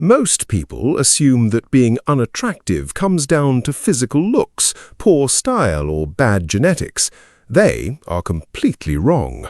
Most people assume that being unattractive comes down to physical looks, poor style, or bad genetics. They are completely wrong.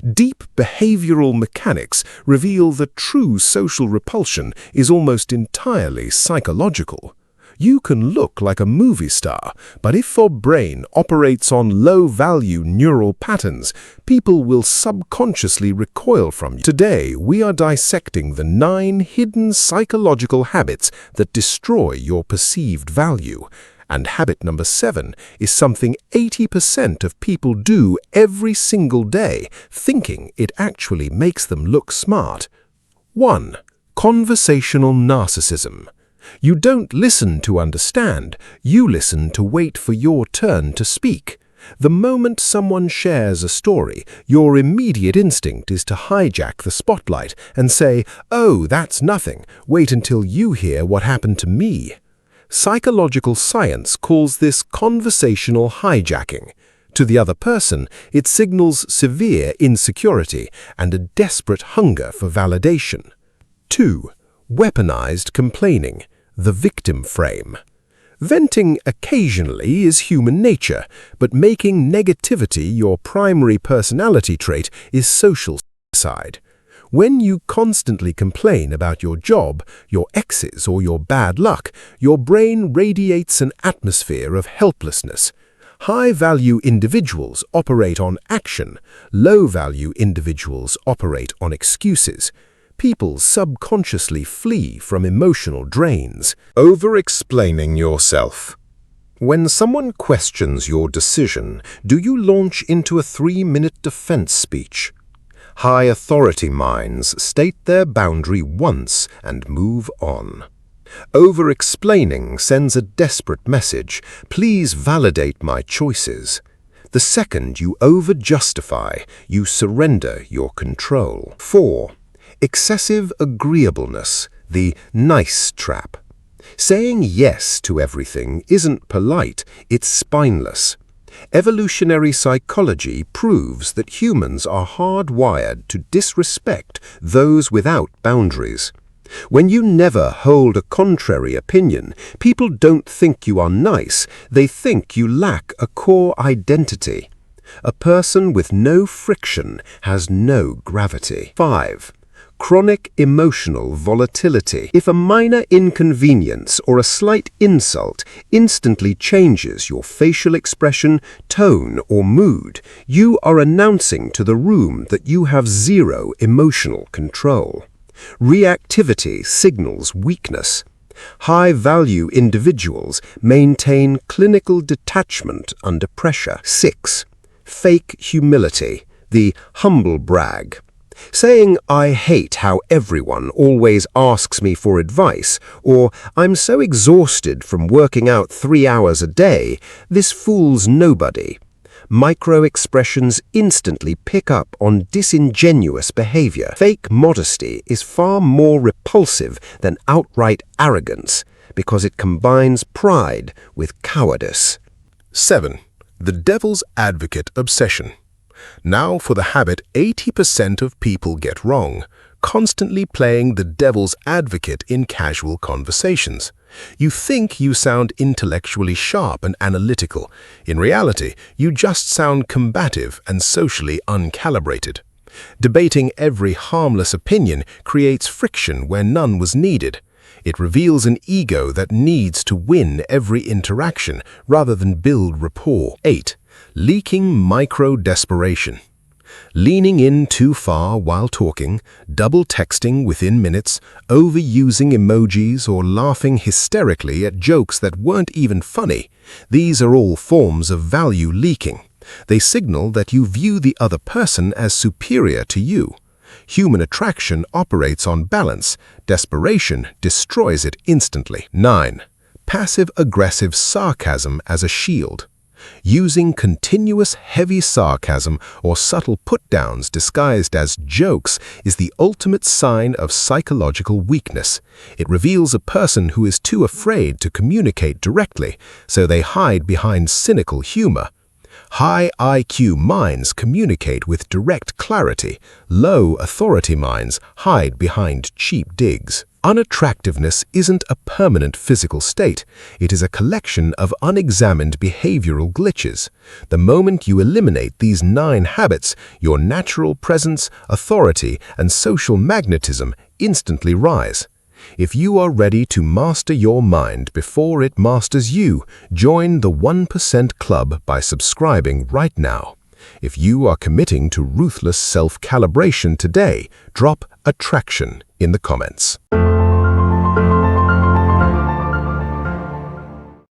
Deep behavioral mechanics reveal that true social repulsion is almost entirely psychological. You can look like a movie star, but if your brain operates on low-value neural patterns, people will subconsciously recoil from you. Today, we are dissecting the 9 hidden psychological habits that destroy your perceived value. And habit number 7 is something 80% of people do every single day, thinking it actually makes them look smart. 1. Conversational narcissism. You don't listen to understand, you listen to wait for your turn to speak. The moment someone shares a story, your immediate instinct is to hijack the spotlight and say, "Oh, that's nothing, wait until you hear what happened to me." Psychological science calls this conversational hijacking. To the other person, it signals severe insecurity and a desperate hunger for validation. 2. Weaponized complaining, the victim frame. Venting occasionally is human nature, but making negativity your primary personality trait is social suicide. When you constantly complain about your job, your exes, or your bad luck, your brain radiates an atmosphere of helplessness. High-value individuals operate on action. Low-value individuals operate on excuses. People subconsciously flee from emotional drains. Overexplaining yourself. When someone questions your decision, do you launch into a 3-minute defense speech? High-authority minds state their boundary once and move on. Overexplaining sends a desperate message, "Please validate my choices." The second you over-justify, you surrender your control. 4. Excessive agreeableness, the nice trap. Saying yes to everything isn't polite, it's spineless. Evolutionary psychology proves that humans are hardwired to disrespect those without boundaries. When you never hold a contrary opinion, people don't think you are nice, they think you lack a core identity. A person with no friction has no gravity. 5. Chronic emotional volatility. If a minor inconvenience or a slight insult instantly changes your facial expression, tone, or mood, you are announcing to the room that you have zero emotional control. Reactivity signals weakness. High-value individuals maintain clinical detachment under pressure. 6. Fake humility, the humble brag. Saying, "I hate how everyone always asks me for advice," or "I'm so exhausted from working out 3 hours a day," this fools nobody. Micro-expressions instantly pick up on disingenuous behavior. Fake modesty is far more repulsive than outright arrogance because it combines pride with cowardice. 7. The devil's advocate obsession. Now for the habit 80% of people get wrong, constantly playing the devil's advocate in casual conversations. You think you sound intellectually sharp and analytical. In reality, you just sound combative and socially uncalibrated. Debating every harmless opinion creates friction where none was needed. It reveals an ego that needs to win every interaction rather than build rapport. 8. Leaking micro-desperation. Leaning in too far while talking, double texting within minutes, overusing emojis, or laughing hysterically at jokes that weren't even funny. These are all forms of value leaking. They signal that you view the other person as superior to you. Human attraction operates on balance. Desperation destroys it instantly. 9. Passive-aggressive sarcasm as a shield. Using continuous heavy sarcasm or subtle put-downs disguised as jokes is the ultimate sign of psychological weakness. It reveals a person who is too afraid to communicate directly, so they hide behind cynical humor. High IQ minds communicate with direct clarity. Low authority minds hide behind cheap digs. Unattractiveness isn't a permanent physical state. It is a collection of unexamined behavioral glitches. The moment you eliminate these 9 habits, your natural presence, authority, and social magnetism instantly rise. If you are ready to master your mind before it masters you, join the 1% Club by subscribing right now. If you are committing to ruthless self-calibration today, drop attraction in the comments.